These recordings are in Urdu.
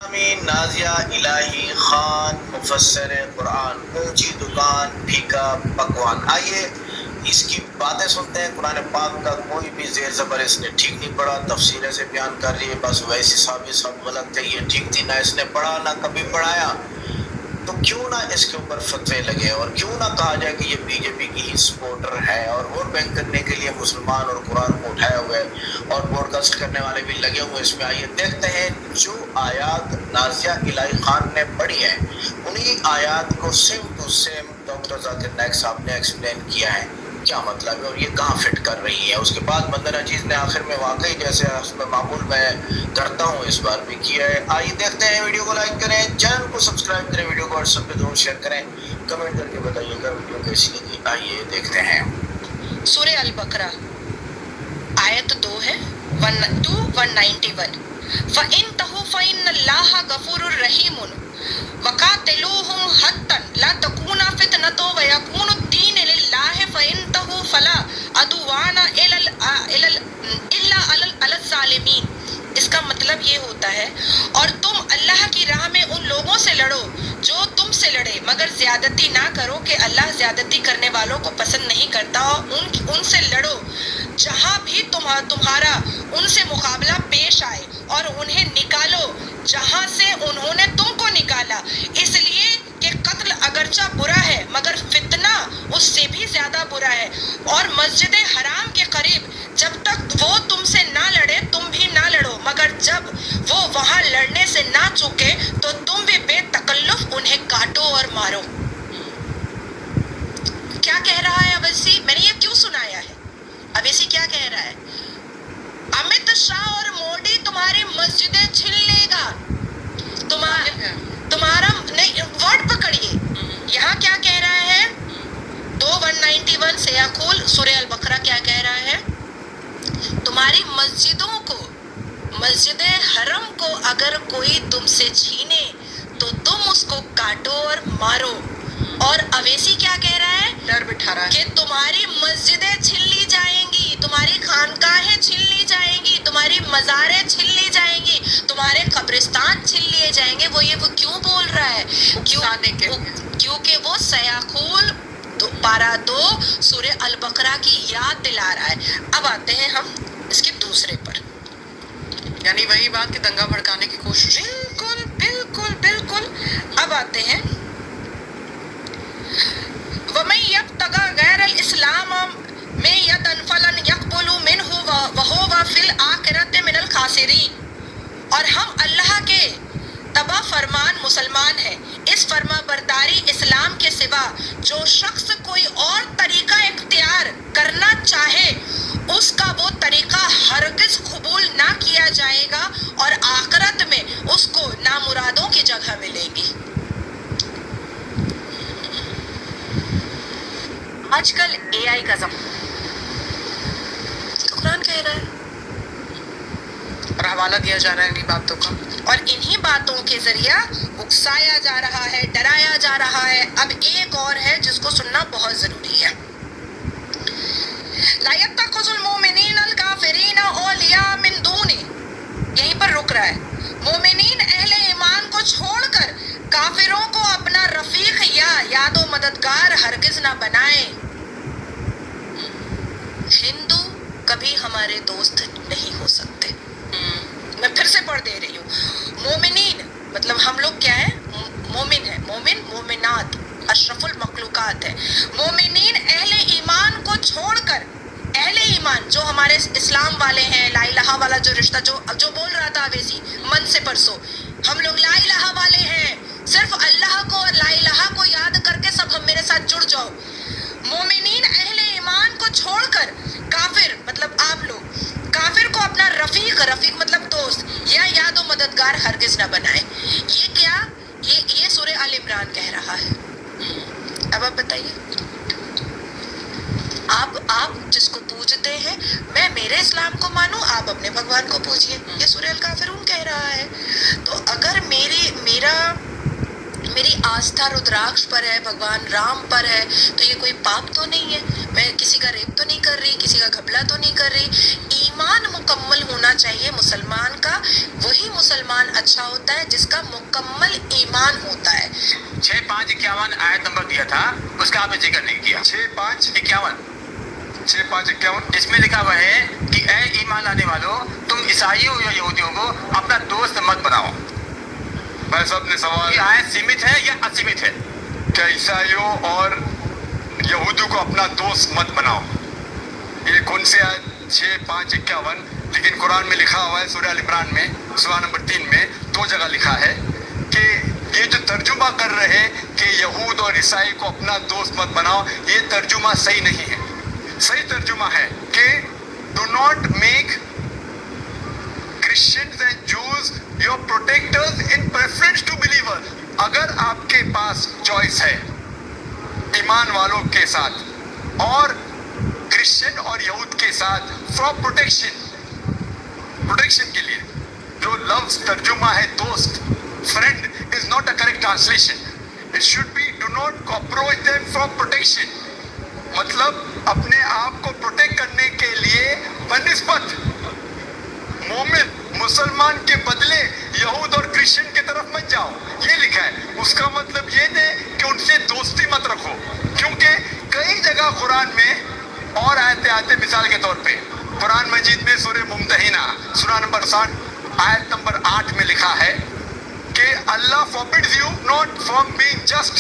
نازیہ الہی خان مفسر قرآن، اونچی دکان پھیکا پکوان۔ آئیے اس کی باتیں سنتے ہیں۔ قرآن پاک کا کوئی بھی زیر زبر اس نے ٹھیک نہیں پڑھا، تفسیر سے بیان کر رہی ہے، بس ویسے سب غلط تھے، یہ ٹھیک تھی، نہ اس نے پڑھا نہ کبھی پڑھایا۔ تو کیوں نہ اس کے اوپر فتوے لگے اور کیوں نہ کہا جائے کہ یہ بی جے پی کی ہی سپورٹر ہے، اور ووٹ بینک کرنے کے لیے مسلمان اور قرآن کو اٹھائے ہوئے اور براڈ کاسٹ کرنے والے بھی لگے ہوئے اس میں۔ آئیے دیکھتے ہیں جو آیات نازیہ الہی خان نے پڑھی ہے، انہی آیات کو same to same doctor Zakir Naik صاحب نے ایکسپلین کیا ہے کیا مطلب ہے اور یہ کہاں فٹ کر رہی ہے۔ اس کے بعد مندر عزیز نے آخر میں واقعی جیسے حسب معمول میں کرتا ہوں اس بار بھی کیا ہے۔ آئیے دیکھتے ہیں، ویڈیو کو لائک کریں، چینل کو سبسکرائب کریں، ویڈیو کو واٹس ایپ پہ ضرور شیئر کریں، کمنٹ کر کے بتائیے گا ویڈیو کیسی لگی۔ آئیے دیکھتے ہیں۔ سورہ البقرہ آیت 2 ہے 191۔ فَإِن فَإِنَّ اللَّهَ غَفُورٌ رَحِيمٌ وَقَاتِلُوهُمْ حَتَّى لَا تَكُونَ فِتْنَةٌ وَيَكُونَ الدِّينُ لِلَّهِ فَإِن فَلَا عُدْوَانَ إِلَّا عَلَى الظَّالِمِينَ۔ اس کا مطلب یہ ہوتا ہے، اور تم اللہ کی راہ میں ان لوگوں سے لڑو جو تم سے لڑے، مگر زیادتی نہ کرو کہ اللہ زیادتی کرنے والوں کو پسند نہیں کرتا۔ ان سے لڑو جہاں بھی تمہارا ان سے مقابلہ پیش آئے، اور انہیں نکالو جہاں سے انہوں نے تم کو نکالا، اس لیے کہ قتل اگرچہ برا ہے مگر فتنہ اس سے بھی زیادہ برا ہے۔ اور مسجد حرام کے قریب جب تک وہ تم سے نہ لڑے تم بھی نہ لڑو، مگر جب وہ وہاں لڑنے سے نہ چوکے تو تم بھی بے تکلف انہیں کاٹو اور مارو۔ کیا کہہ رہا ہے اویسی؟ میں نے یہ کیوں سنایا ہے؟ اویسی کیا کہہ رہا ہے؟ امیت شاہ اور موڈی تمہاری مسجدیں چھین لے گا، تمہارا نہیں، ورڈ پکڑیے یہاں کیا کہہ رہا ہے 2:191 سیاقول سورہ البقرہ کیا کہہ رہا ہے؟ تمہاری مسجدوں کو، مسجد حرم کو اگر کوئی تم سے چھینے تو تم اس کو کاٹو اور مارو۔ اور اویسی کیا کہہ رہا ہے؟ ڈر بٹھا رہا ہے کہ تمہاری مسجدیں چھین لی جائیں گی، تمہاری خانقاہیں چھین لی جائیں گی، تمہاری مزاریں چھین لی جائیں گی، تمہارے قبرستان چھین لیے جائیں گے۔ وہ کیوں بول رہا ہے؟ کیونکہ وہ سیاقول پارہ 2 سورہ البقرہ کی یاد دلا رہا ہے۔ اب آتے ہیں ہم اس کے دوسرے پر، یعنی وہی بات کہ دنگا بھڑکانے کی کوشش۔ بالکل بالکل بالکل۔ اب آتے ہیں وَمَن يَبْتَغِ غَيْرَ الْإِسْلَامِ مِن يَدٍ فَلَن يَقْبَلَ مِنْهُ وَهُوَ فِي الْآخِرَةِ مِنَ الْخَاسِرِينَ۔ اور ہم اللہ کے تبع فرمان مسلمان ہیں، اس فرما برداری اسلام کے سوا جو شخص کوئی اور طریقہ اختیار کرنا چاہے اس کا وہ طریقہ ہرگز قبول نہ کیا جائے گا، اور آخرت میں اس کو نامرادوں کی جگہ ملے گی۔ آج کل اے آئی کا زمانہ، تو قرآن کہہ رہا ہے اور حوالہ دیا جا رہا ہے انہی باتوں کا، اور انہی باتوں کے ذریعہ اکسایا جا رہا ہے، ڈرایا جا رہا ہے۔ اب ایک اور ہے جس کو سننا بہت ضروری ہے۔ لا يتخذ المؤمنین الکافرین اولیاء من دونہ، یہیں پر رک رہا ہے۔ مومنین اہل ایمان کو چھوڑ کر کافروں کو اپنا رفیق یا یاد و مددگار ہرگز نہ بنائیں۔ ہندو کبھی ہمارے دوست نہیں ہو سکتے۔ میں پھر سے پڑھ دے رہی ہوں۔ مومنین مطلب ہم لوگ کیا ہیں؟ مومن ہیں، مومن مومنات اشرف المخلوقات ہے۔ مومنین اہل ایمان کو چھوڑ کر، اہل ایمان جو ہمارے اسلام والے ہیں، لا الہ والا جو رشتہ جو بول رہا تھا ویسی من سے پرسوں، ہم لوگ لا الہ والے ہیں، صرف اللہ کو اور لا الہ کو یاد کر کے سب ہم میرے ساتھ جڑ جاؤ۔ مومنین اہل ایمان کو چھوڑ کر کافر مطلب آپ لوگ کافر کو اپنا رفیق مطلب دوست یا یاد و مددگار ہرگز نہ بنائیں۔ یہ کیا؟ یہ سورہ آل عمران کہہ رہا ہے۔ اب آپ بتائیے، آپ جس کو پوجتے ہیں، میں میرے اسلام کو مانوں، آپ اپنے بھگوان کو پوجیے، یہ سورہ الکافرون کہہ رہا ہے۔ تو اگر میری آستھا ردراکش پر ہے، بھگوان رام پر ہے، تو یہ کوئی پاپ تو نہیں ہے۔ میں کسی کا ریپ تو نہیں کر رہی, کسی کا گھپلا تو نہیں کر رہی. ایمان مکمل ہونا چاہیے مسلمان کا, وہی مسلمان اچھا ہوتا ہے جس کا مکمل ایمان ہوتا ہے. 6:5-51 آیت نمبر دیا تھا, اس کا آپ نے ذکر نہیں کیا. 6:5-51 اس میں لکھا ہوا ہے کہ اے ایمان لانے والوں, تم عیسائیوں یا یہودیوں کو اپنا دوست مت بناؤ. بھائی صاحب نے سوال, یہ آیت سیمت ہے یا اسیمت ہے؟ کیا عیسائیوں اور یہودیوں کو اپنا دوست مت بناؤ, یہ کون سی آیت؟ 6:5-51. لیکن قرآن میں لکھا ہوا ہے سورہ ال عمران میں سورہ نمبر 3 میں 2 جگہ لکھا ہے کہ یہ جو ترجمہ کر رہے کہ یہود اور عیسائی کو اپنا دوست مت بناؤ, یہ ترجمہ صحیح نہیں ہے. صحیح ترجمہ ہے کہ do not make Christians and Jews your protectors in preference to believers. اگر آپ کے پاس چوائس ہے ایمان والوں کے ساتھ اور کرسچن اور یہود کے ساتھ فار پروٹیکشن کے لیے, جو لفظ ترجمہ ہے دوست, friend is not a correct translation. It should be do not approach them for protection, مطلب اپنے آپ کو پروٹیکٹ کرنے کے لیے بنسبت مومن مسلمان کے بدلے یہود اور کرسچن کی طرف مت جاؤ, یہ لکھا ہے. اس کا مطلب یہ نہیں کہ ان سے دوستی مت رکھو, کیونکہ کئی جگہ قرآن میں اور آیتیں آتے, مثال کے طور پہ قرآن مجید میں سورہ ممتحنہ سورہ نمبر 60 آیت نمبر 8 میں لکھا ہے کہ اللہ forbids you not from being just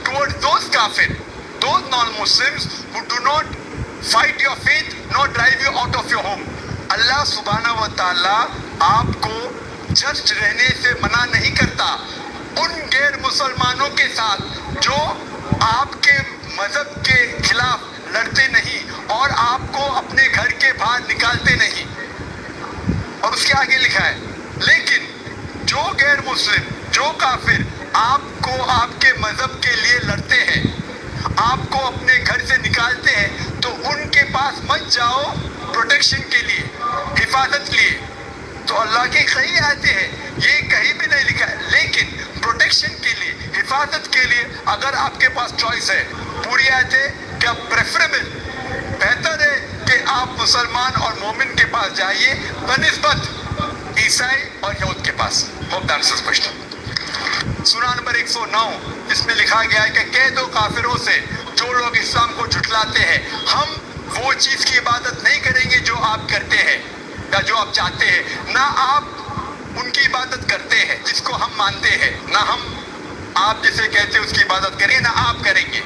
towards those kafir, those non-Muslims who do not fight your faith, nor drive you out of your home. اللہ سبحانہ و تعالیٰ آپ کو جسٹ رہنے سے منع نہیں کرتا ان غیر مسلمانوں کے ساتھ جو آپ کے مذہب کے خلاف لڑتے نہیں اور آپ کو اپنے گھر کے باہر نکالتے نہیں. اور اس کے آگے لکھا ہے لیکن جو غیر مسلم, جو کافر آپ کو آپ کے مذہب کے لیے لڑتے ہیں, آپ کو اپنے گھر سے نکالتے ہیں, تو ان کے پاس مت جاؤ پروٹیکشن کے لیے, حفاظت کے لیے. تو اللہ کی کئی آیتیں ہیں, یہ کہیں بھی نہیں لکھا ہے, لیکن پروٹیکشن کے لیے, حفاظت کے لیے اگر آپ کے پاس چوائس ہے, پوری آیتیں کیا پریفریبل, بہتر ہے کہ آپ مسلمان اور مومن کے پاس جائیے بنسبت عیسائی اور یہود کے پاس. Hope that answers question. سورہ نمبر 109 اس میں لکھا گیا ہے کہ کہہ دو کافروں سے جو لوگ اسلام کو جھٹلاتے ہیں, ہم وہ چیز کی عبادت نہیں کریں گے جو آپ کرتے ہیں یا جو آپ چاہتے ہیں, نہ آپ ان کی عبادت کرتے ہیں جس کو ہم مانتے ہیں, نہ ہم آپ جسے کہتے ہیں اس کی عبادت کریں گے, نہ آپ کریں گے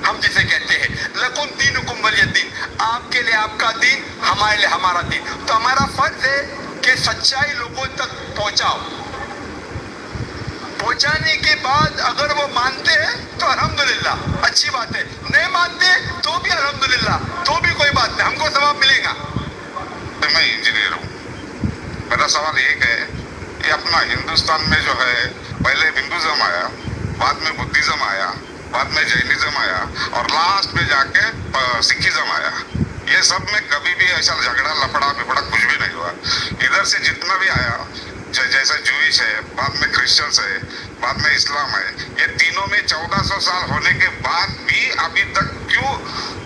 ہم جسے کہتے ہیں. لکم دینکم ولی دین, آپ کے لیے آپ کا دین, ہمارے لیے ہمارا دین. تو ہمارا فرض ہے کہ سچائی لوگوں تک پہنچاؤ. پہنچانے کے بعد اگر وہ مانتے ہیں تو الحمدللہ اچھی بات ہے, نہیں مانتے تو بھی الحمدللہ, تو بھی کوئی بات نہیں, ہم کو ثواب ملے گا. میں انجینئر ہوں. میرا سوال ایک ہے کہ اپنا ہندوستان میں جو ہے پہلے ہندوازم آیا, بعد میں بدھزم آیا, بعد میں جینزم آیا اور لاسٹ میں جا کے سکھزم آیا. یہ سب میں کبھی بھی ایسا جھگڑا لفڑا بپڑا کچھ بھی نہیں ہوا. ادھر سے جتنا بھی آیا, جیسے جوئش ہے, بعد میں کرسچنس ہے, بعد میں اسلام ہے, یہ تینوں میں 1400 سال ہونے کے بعد بھی ابھی تک کیوں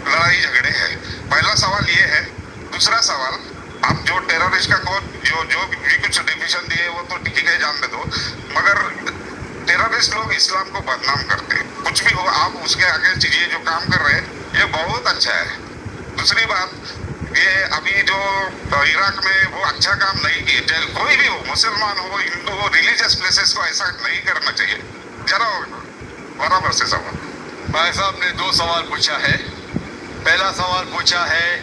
لڑائی جھگڑے ہیں؟ پہلا سوال یہ ہے. دوسرا سوال, آپ جو ٹیررسٹ کا کون جو بھی کچھ ڈیفینیشن دیے وہ تو ٹھیک ہے جان دے دو, مگر ٹیررسٹ لوگ اسلام کو بدنام کرتے, کچھ بھی ہو آپ اس کے آگے یہ جو کام کر رہے ہیں یہ بہت اچھا ہے. دوسری بات, یہ ابھی جو عراق میں وہ اچھا کام نہیں کیے, کوئی بھی ہو, مسلمان ہو, ہندو ہو, ریلیجیس پلیسز کو ایسا نہیں کرنا چاہیے. ذرا برابر سے سوال. بھائی صاحب نے 2 سوال پوچھا ہے. پہلا سوال پوچھا ہے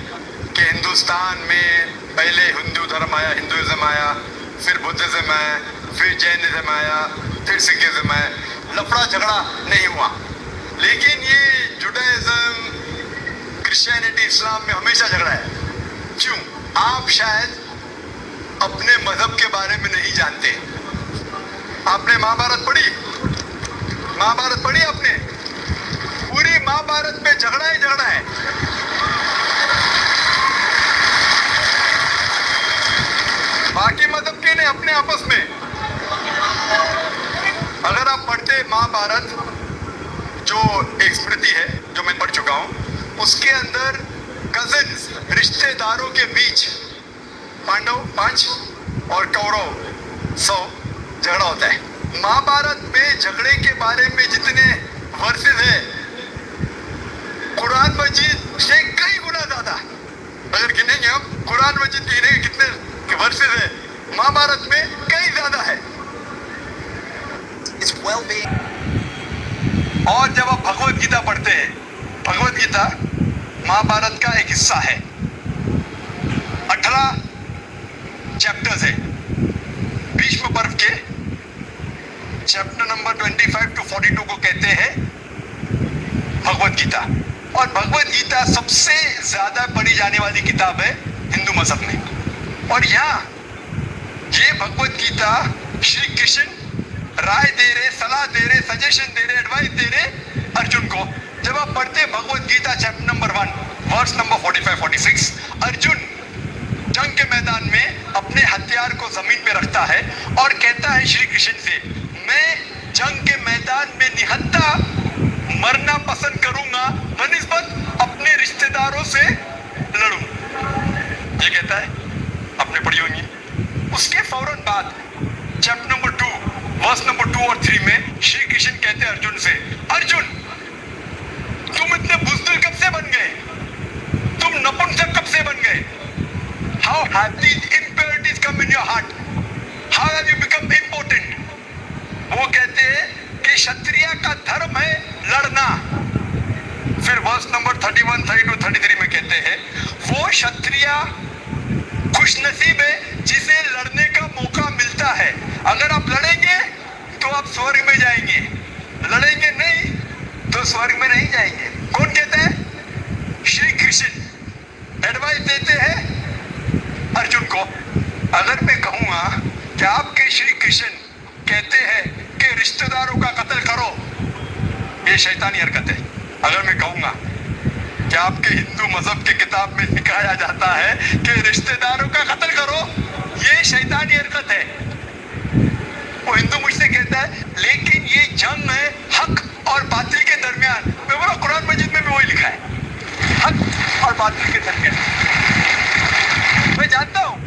کہ ہندوستان میں پہلے ہندو دھرم آیا, ہندوازم آیا, پھر بدھزم آیا, پھر جینزم آیا, پھر سکھزم آیا. لفڑا جھگڑا نہیں ہوا, لیکن یہ جوڈائزم, کرسچینٹی, اسلام میں ہمیشہ جھگڑا ہے. کیوں؟ آپ شاید اپنے مذہب کے بارے میں نہیں جانتے. آپ نے مہابھارت پڑھی؟ مہابھارت پڑھی آپ نے؟ پوری مہابھارت میں جھگڑا ہی جھگڑا ہے. باقی مذہب کے نہیں, اپنے آپس میں. اگر آپ پڑھتے مہابھارت, جو ایک اسمرتی ہے جو میں پڑھ چکا ہوں, اس کے اندر کزنز رشتے داروں کے بیچ پانڈو 5 اور کورو 100 جھگڑا ہوتا ہے. مہابھارت میں جھگڑے کے بارے میں جتنے ورسز ہیں قرآن مجید سے کئی گنا زیادہ. اگر گنیں گے ہم قرآن مجید کے کتنے ورسز ہیں مہابھارت میں کئی زیادہ ہے. اور جب آپ بھگوت گیتا پڑھتے ہیں, بھگوت گیتا مہابھارت کا ایک حصہ ہے, 18 چیپٹرز ہیں. بھیشم پرو کے چیپٹر نمبر 25 to 42 کو کہتے ہیں بھگوت گیتا. اور بھگوت گیتا سب سے زیادہ پڑھی جانے والی کتاب ہے ہندو مذہب میں. اور یہاں یہ بھگوت گیتا شری کرشن رائے دے رہے, صلاح دے رہے, سجیشن دے رہے, ایڈوائس دے رہے ارجن کو. جب آپ پڑھتے ہیں Bhagavad Gita chapter number 1 verse number 45-46, Arjun جنگ کے میدان میں اپنے ہتھیار کو زمین پہ رکھتا ہے اور کہتا ہے شری کرشن سے, میں جنگ کے میدان میں نہتا مرنا پسند کروں گا بنسبت اپنے رشتہ داروں سے لڑوں. یہ کہتا ہے, آپ نے پڑھی ہوں گی. اس کے فوراً بعد چیپٹر نمبر 2 ورس نمبر 2 اور 3 میں شری کرشن کہتے ہیں ارجن سے, ارجن تم اتنے بزدل کب سے بن گئے, تم نپنسک کب سے بن گئے, how have these impurities come in your heart, how have you become important. وہ کہتے ہیں کہ شتریہ کا دھرم ہے لڑنا. پھر ورس نمبر 31, 32, 33 میں کہتے ہیں وہ شتریہ خوش نصیب ہے جسے لڑنے کا موقع ملتا ہے. اگر آپ لڑیں گے تو آپ سورگ میں جائیں گے, لڑیں گے نہیں تو سورگ میں نہیں جائیں گے. کون کہتا ہے؟ شری کرشن ایڈوائس دیتے ہیں ارجن کو. اگر میں کہوں گا کہ آپ کے شری کرشن کہتے ہیں کہ رشتہ داروں کا قتل کرو, یہ شیطانی حرکت ہے. اگر میں کہوں گا کہ آپ کے ہندو مذہب کی کتاب میں سکھایا جاتا ہے کہ رشتہ داروں کا قتل کرو, یہ شیطانی حرکت ہے. وہ ہندو مجھ سے کہتا ہے لیکن یہ جنگ ہے حق اور باطل کے درمیان. میں بولا قرآن مجید میں بھی وہی لکھا ہے, حق اور باطل کے درمیان. میں جانتا ہوں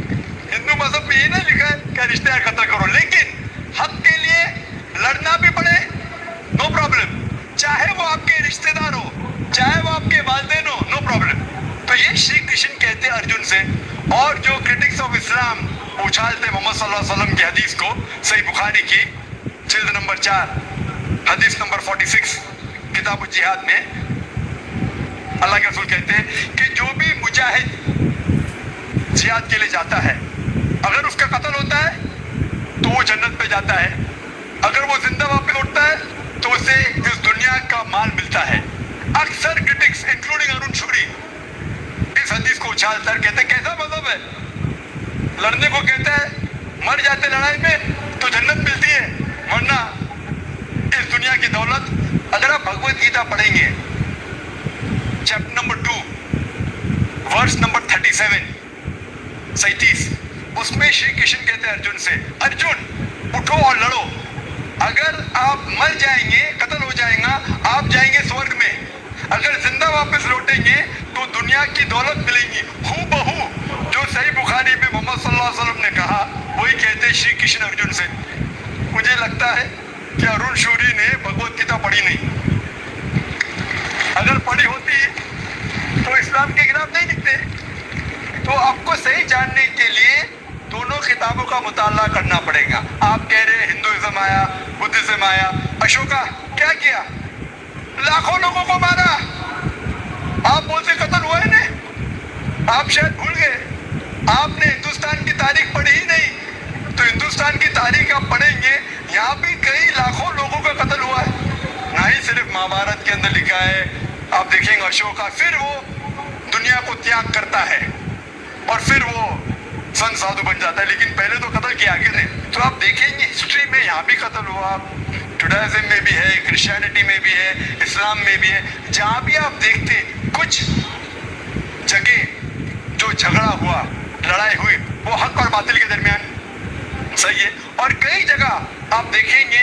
ہندو مذہب میں یہ نہیں لکھا ہے کہ رشتہ دار قتل کرو, لیکن حق کے لیے لڑنا بھی پڑے, نو پرابلم. چاہے وہ آپ کے رشتہ دار ہو, چاہے وہ آپ کے والدین ہو, نو پرابلم. تو یہ شری کرشن کہتے ارجن سے. اور جو کرٹکس آف اسلام اچھالتے محمد صلی اللہ علیہ وسلم کی حدیث کو, صحیح بخاری کی جلد نمبر 4 حدیث نمبر 46 کتاب الجہاد میں اللہ کے رسول کہتے ہیں کہ جو بھی مجاہد جہاد کے لیے جاتا ہے, اگر اس کا قتل ہوتا ہے تو وہ جنت پہ جاتا ہے, اگر وہ زندہ واپس لوٹتا ہے تو اسے اس دنیا کا مال ملتا ہے. اکثر کرٹکس انکلوڈنگ ارون شوری اس حدیث کو اچھال کر کہتے ہیں کیسا مذہب ہے, لڑنے کو کہتا ہے, مر جاتے لڑائی میں تو جنت ملتی ہے, ورنہ اس دنیا کی دولت. اگر آپ بھگوت گیتا پڑھیں گے چیپٹر نمبر 2 ورس نمبر 37, اس میں شری کرشن کہتے ہیں ارجن سے, ارجن اٹھو اور لڑو. اگر آپ مر جائیں گے, قتل ہو جائیں گا, آپ جائیں گے سورگ میں. اگر زندہ واپس لوٹیں گے تو دنیا کی دولت ملے گی. ہو بہو جو صحیح بخاری میں محمد صلی اللہ علیہ وسلم نے کہا وہی کہتے شری کرشن ارجن سے. مجھے لگتا ہے کہ ارون شوری نے بھگوت گیتا پڑھی نہیں. اگر پڑھی ہوتی تو اسلام کے خلاف نہیں لکھتے. تو آپ کو صحیح جاننے کے لیے دونوں کتابوں کا مطالعہ کرنا پڑے گا. آپ کہہ رہے ہندوازم آیا, بدھزم آیا, اشوکا کیا کیا, لاکھوں لوگوں کو مارا. آپ بولتے قتل ہوا ہے نا, آپ شاید بھول گئے, آپ نے ہندوستان کی تاریخ پڑھی ہی نہیں. تو ہندوستان کی تاریخ آپ پڑھیں گے, یہاں بھی کئی لاکھوں لوگوں کا قتل ہوا ہے. نہ ہی صرف مہابھارت کے اندر لکھا ہے, آپ دیکھیں گے اشوکا پھر وہ دنیا کو تیاگ کرتا ہے اور پھر وہ سن سادھو بن جاتا ہے, لیکن پہلے تو قتل کیا آگے نے. تو آپ دیکھیں گے ہسٹری میں یہاں بھی قتل ہوا, جوڈائزم میں بھی ہے, کرسچینٹی میں بھی ہے, اسلام میں بھی ہے. جہاں بھی آپ دیکھتے کچھ جگہ جو جھگڑا ہوا, لڑائی ہوئی, وہ حق اور باطل کے درمیان, صحیح ہے. اور کئی جگہ آپ دیکھیں گے